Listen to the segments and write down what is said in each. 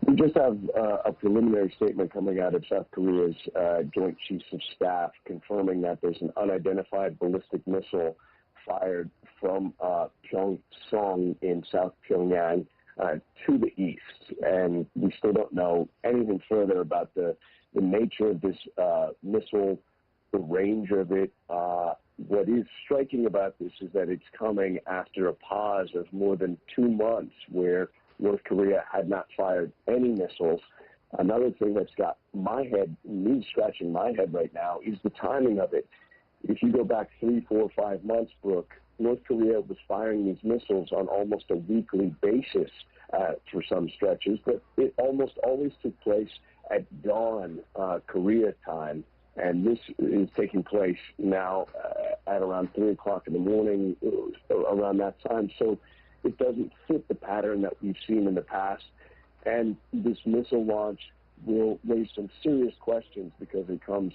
We just have a preliminary statement coming out of South Korea's Joint Chiefs of Staff confirming that there's an unidentified ballistic missile fired from Pyeongseong in South Pyongyang to the east. And we still don't know anything further about the nature of this missile, the range of it. What is striking about this is that it's coming after a pause of more than 2 months where North Korea had not fired any missiles. Another thing that's got me scratching my head right now is the timing of it. If you go back 3, 4, 5 months, Brooke, North Korea was firing these missiles on almost a weekly basis for some stretches, but it almost always took place at dawn Korea time. And this is taking place now at around 3 o'clock in the morning, around that time. So it doesn't fit the pattern that we've seen in the past. And this missile launch will raise some serious questions because it comes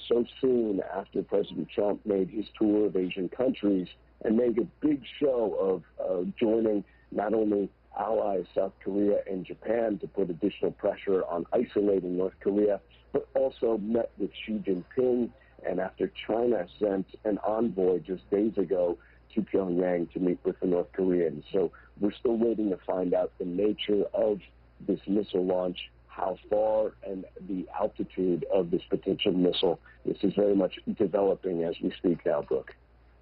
so soon after President Trump made his tour of Asian countries and made a big show of joining not only allies South Korea and Japan to put additional pressure on isolating North Korea, but also met with Xi Jinping, and after China sent an envoy just days ago to Pyongyang to meet with the North Koreans. So we're still waiting to find out the nature of this missile launch, how far, and the altitude of this potential missile. This is very much developing as we speak now, Brooke.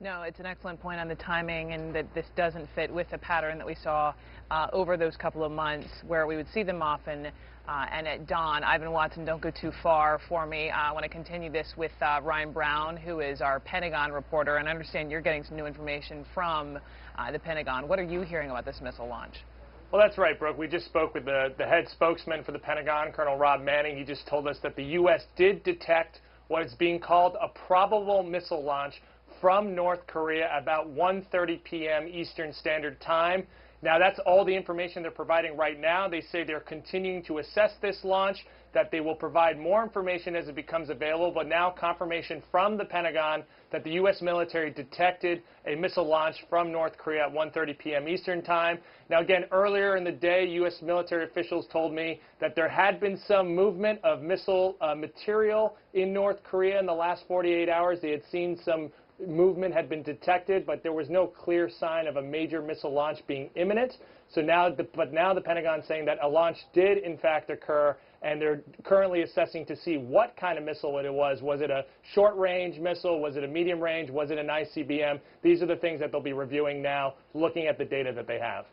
No, it's an excellent point on the timing, and that this doesn't fit with the pattern that we saw over those couple of months where we would see them often and at dawn. Ivan Watson, don't go too far for me. I want to continue this with Ryan Brown, who is our Pentagon reporter, and I understand you're getting some new information from the Pentagon. What are you hearing about this missile launch? Well, that's right, Brooke. We just spoke with the head spokesman for the Pentagon, Colonel Rob Manning. He just told us that the U.S. did detect what is being called a probable missile launch from North Korea about 1:30 p.m. Eastern Standard Time. Now, that's all the information they're providing right now. They say they're continuing to assess this launch, that they will provide more information as it becomes available, but now confirmation from the Pentagon that the U.S. military detected a missile launch from North Korea at 1:30 p.m. Eastern Time. Now, again, earlier in the day, U.S. military officials told me that there had been some movement of missile material in North Korea in the last 48 hours. They had seen some movement had been detected, but there was no clear sign of a major missile launch being imminent. So now, now the Pentagon saying that a launch did in fact occur, and they're currently assessing to see what kind of missile it was. Was it a short-range missile? Was it a medium-range? Was it an ICBM? These are the things that they'll be reviewing now, looking at the data that they have.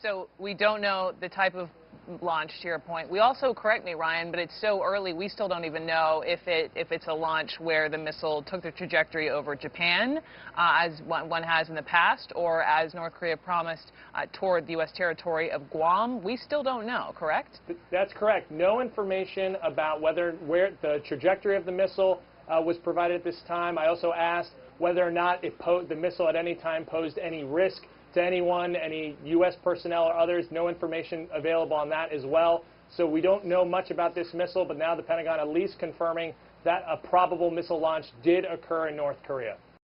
So we don't know the type of launch, to your point. We also, correct me, Ryan, but it's so early, we still don't even know if it's a launch where the missile took the trajectory over Japan, as one has in the past, or as North Korea promised, toward the U.S. territory of Guam. We still don't know, correct? That's correct. No information about where the trajectory of the missile was provided at this time. I also asked whether or not the missile at any time posed any risk to anyone, any U.S. personnel or others. No information available on that as well. So we don't know much about this missile, but now the Pentagon at least confirming that a probable missile launch did occur in North Korea.